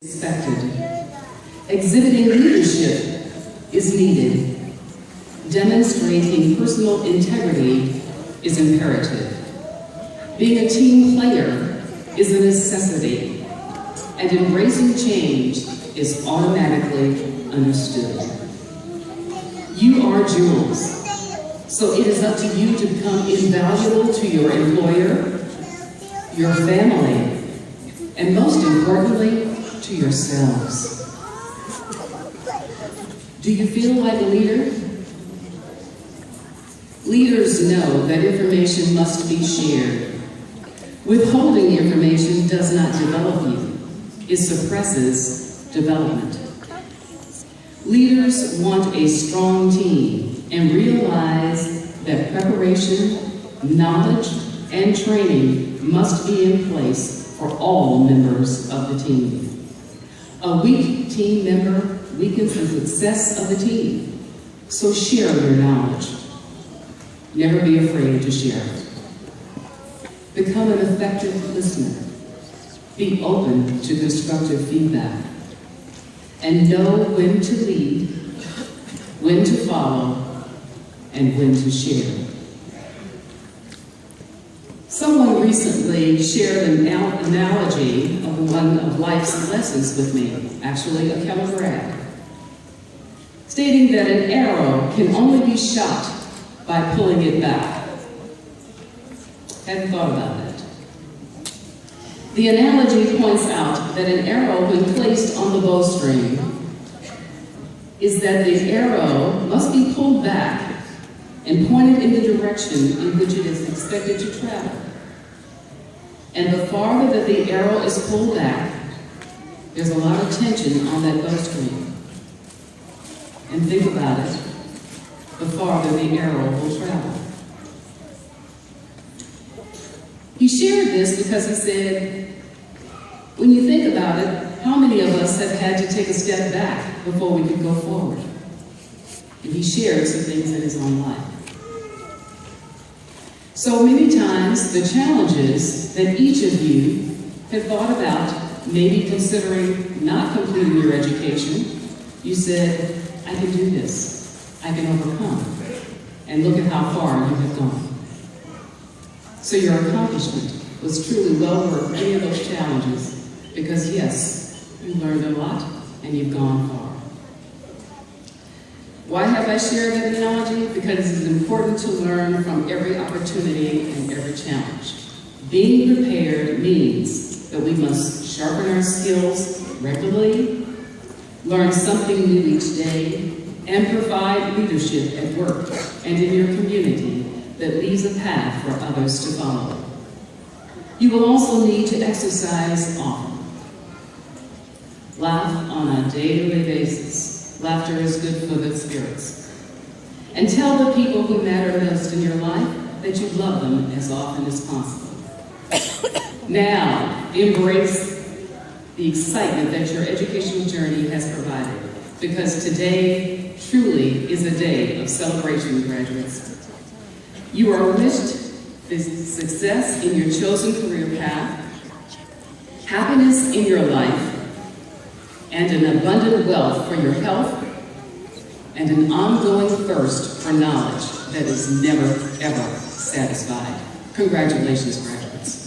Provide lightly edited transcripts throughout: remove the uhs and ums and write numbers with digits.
Expected. Exhibiting leadership is needed. Demonstrating personal integrity is imperative. Being a team player is a necessity, and embracing change is automatically understood. You are jewels, so it is up to you to become invaluable to your employer, your family, and most importantly, to yourselves. Do you feel like a leader? Leaders know that information must be shared. Withholding information does not develop you. It suppresses development. Leaders want a strong team and realize that preparation, knowledge, and training must be in place for all members of the team. A weak team member weakens the success of the team, so share your knowledge. Never be afraid to share it. Become an effective listener. Be open to constructive feedback. And know when to lead, when to follow, and when to share. Someone recently shared an analogy of one of life's lessons with me, actually a Keller grad, stating that an arrow can only be shot by pulling it back. Hadn't thought about that. The analogy points out that an arrow, when placed on the bowstring, is that the arrow must be pulled back and pointed in the direction in which it is expected to travel. And the farther that the arrow is pulled back, there's a lot of tension on that bowstring. And think about it, the farther the arrow will travel. He shared this because he said, when you think about it, how many of us have had to take a step back before we could go forward? And he shared some things in his own life. So many times, the challenges that each of you have thought about, maybe considering not completing your education, you said, I can do this, I can overcome. And look at how far you have gone. So your accomplishment was truly well worth any of those challenges, because yes, you learned a lot and you've gone far. Why have I shared that analogy? Because it is important to learn from every opportunity and every challenge. Being prepared means that we must sharpen our skills regularly, learn something new each day, and provide leadership at work and in your community that leaves a path for others to follow. You will also need to exercise often. Laugh on a day-to-day basis. Laughter is good for the spirits. And tell the people who matter most in your life that you love them as often as possible. Now, embrace the excitement that your educational journey has provided, because today truly is a day of celebration, graduates. You are wished success in your chosen career path, happiness in your life, and an abundant wealth for your health, and an ongoing thirst for knowledge that is never, ever satisfied. Congratulations, graduates.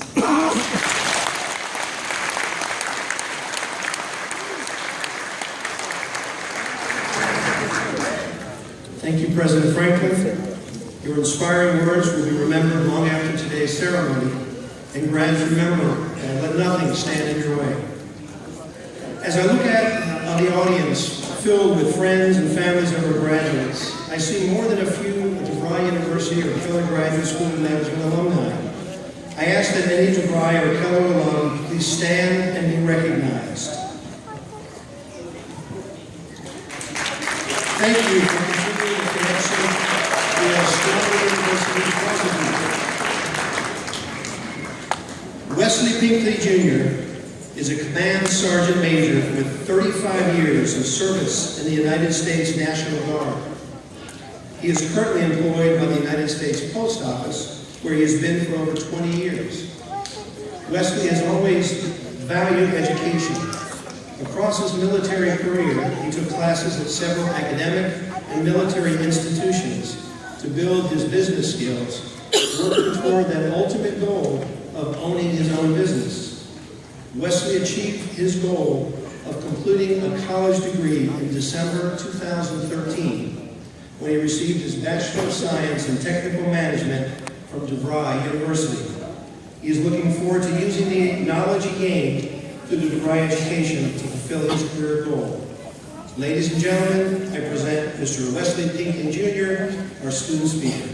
Thank you, President Franklin. Your inspiring words will be remembered long after today's ceremony. And grads, remember, let nothing stand in your way. As I look at the audience filled with friends and families of our graduates, I see more than a few Devry University or Keller Graduate School of Management alumni. I ask that any Devry or Keller alum please stand and be recognized. Thank you for continuing the connection with Stanford University. Wesley Pinkley Jr. is a Command Sergeant Major with 35 years of service in the United States National Guard. He is currently employed by the United States Post Office, where he has been for over 20 years. Wesley has always valued education. Across his military career, he took classes at several academic and military institutions to build his business skills, working toward that ultimate goal of owning his own business. Wesley achieved his goal of completing a college degree in December 2013 when he received his Bachelor of Science in Technical Management from Devry University. He is looking forward to using the knowledge he gained through the Devry education to fulfill his career goal. Ladies and gentlemen, I present Mr. Wesley Pinckney Jr., our student speaker.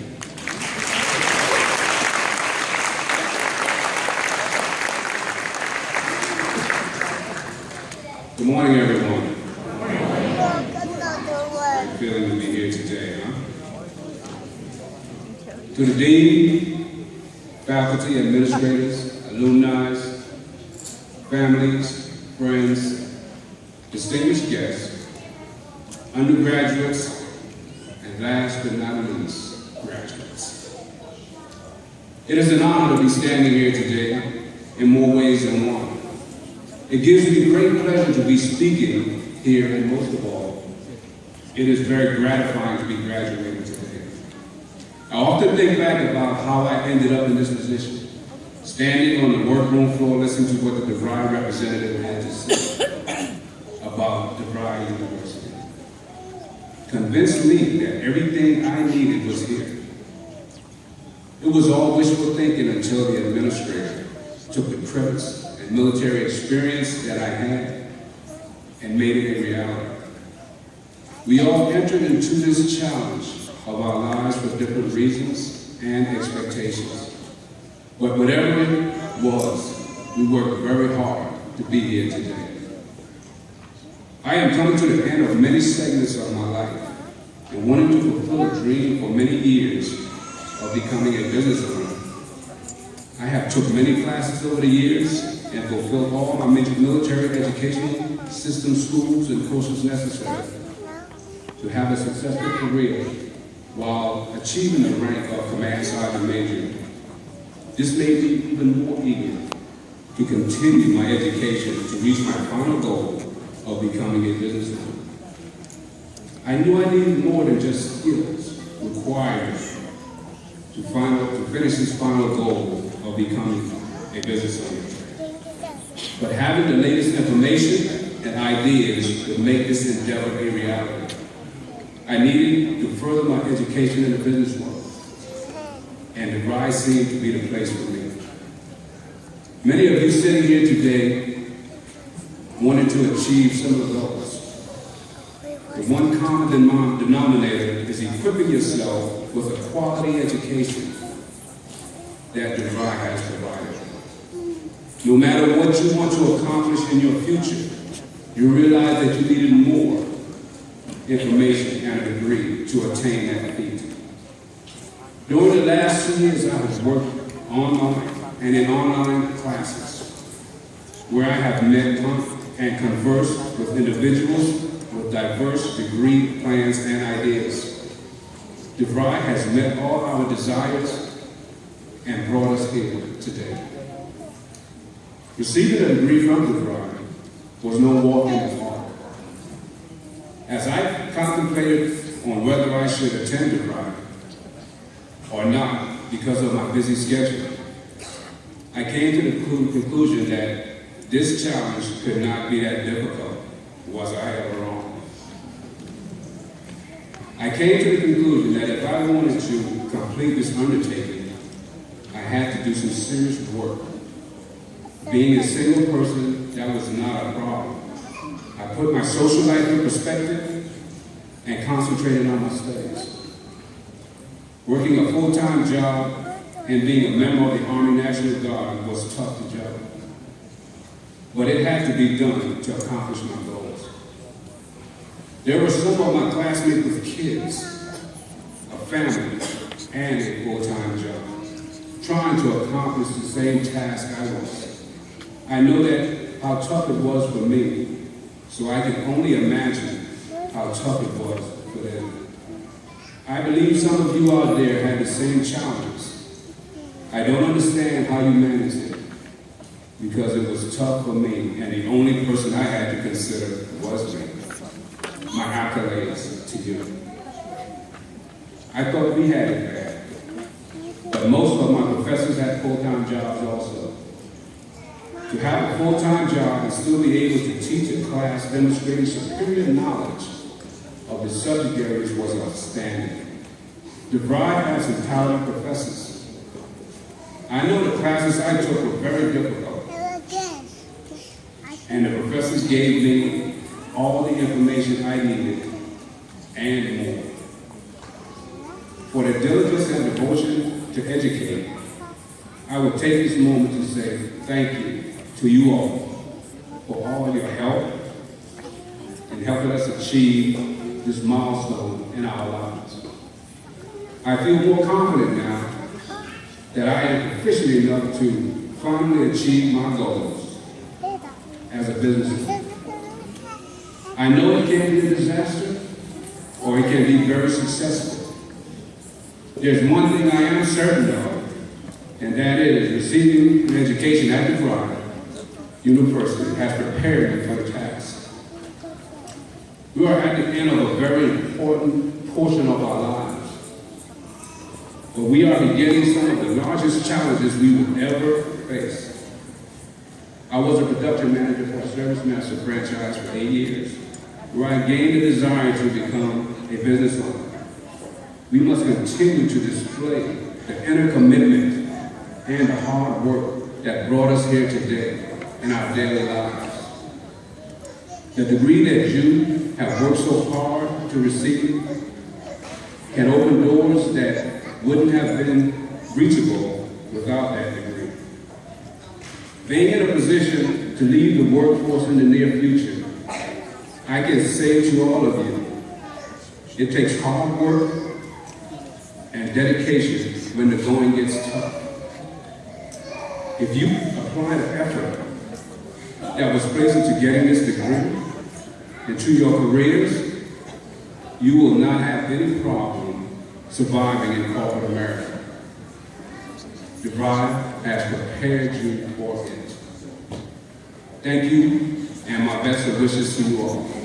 Good morning, everyone. I'm feeling to be here today, huh? To the Dean, faculty, administrators, alumni, families, friends, distinguished guests, undergraduates, and last but not least, graduates. It is an honor to be standing here today in more ways than one. It gives me great pleasure to be speaking here, and most of all, it is very gratifying to be graduating today. I often think back about how I ended up in this position, standing on the workroom floor listening to what the Devry representative had to say about Devry University. Convinced me that everything I needed was here. It was all wishful thinking until the administrator took the credits and military experience that I had and made it a reality. We all entered into this challenge of our lives for different reasons and expectations. But whatever it was, we worked very hard to be here today. I am coming to the end of many segments of my life and wanted to fulfill a dream for many years of becoming a business owner. I have took many classes over the years and fulfilled all my military educational system, schools, and courses necessary to have a successful career while achieving the rank of Command Sergeant Major. This made me even more eager to continue my education to reach my final goal of becoming a business owner. I knew I needed more than just skills required to finish this final goal of becoming a business owner. But having the latest information and ideas would make this endeavor a reality. I needed to further my education in the business world, and Devry seemed to be the place for me. Many of you sitting here today wanted to achieve similar goals. The one common denominator is equipping yourself with a quality education that Devry has provided. No matter what you want to accomplish in your future, you realize that you needed more information and a degree to attain that feat. During the last 2 years, I have worked online and in online classes where I have met and conversed with individuals with diverse degree plans and ideas. Devry has met all our desires and brought us here today. Receiving a degree from Devry was no walk in the park. As I contemplated on whether I should attend Devry or not because of my busy schedule, I came to the conclusion that this challenge could not be that difficult. Was I ever wrong? I came to the conclusion that if I wanted to complete this undertaking, I had to do some serious work. Being a single person, that was not a problem. I put my social life in perspective and concentrated on my studies. Working a full-time job and being a member of the Army National Guard was tough to juggle. But it had to be done to accomplish my goals. There were some of my classmates with kids, a family, and a full-time job, trying to accomplish the same task I was. I know that how tough it was for me, so I can only imagine how tough it was for them. I believe some of you out there had the same challenges. I don't understand how you managed it, because it was tough for me, and the only person I had to consider consider was me. My accolades to you. I thought we had it bad, but most of my professors had full-time jobs also. To have a full-time job and still be able to teach a class demonstrating superior knowledge of the subject areas was outstanding. Devry had some talented professors. I know the classes I took were very difficult, and the professors gave me all the information I needed and more. For the diligence and devotion to educate, I would take this moment to say thank you to you all for all your help in helping us achieve this milestone in our lives. I feel more confident now that I am proficient enough to finally achieve my goals as a businessman. I know it can be a disaster or it can be very successful. There's one thing I am certain of, and that is receiving an education at Devry University has prepared me for the task. We are at the end of a very important portion of our lives, but we are beginning some of the largest challenges we will ever face. I was a production manager for a Service Master franchise for 8 years, where I gained a desire to become a business owner. We must continue to display the inner commitment and the hard work that brought us here today in our daily lives. The degree that you have worked so hard to receive can open doors that wouldn't have been reachable without that degree. Being in a position to leave the workforce in the near future, I can say to all of you, it takes hard work and dedication when the going gets tough. If you apply the effort that was placed into getting this degree into your careers, you will not have any problem surviving in corporate America. Devry has prepared you for it. Thank you, and my best of wishes to you all.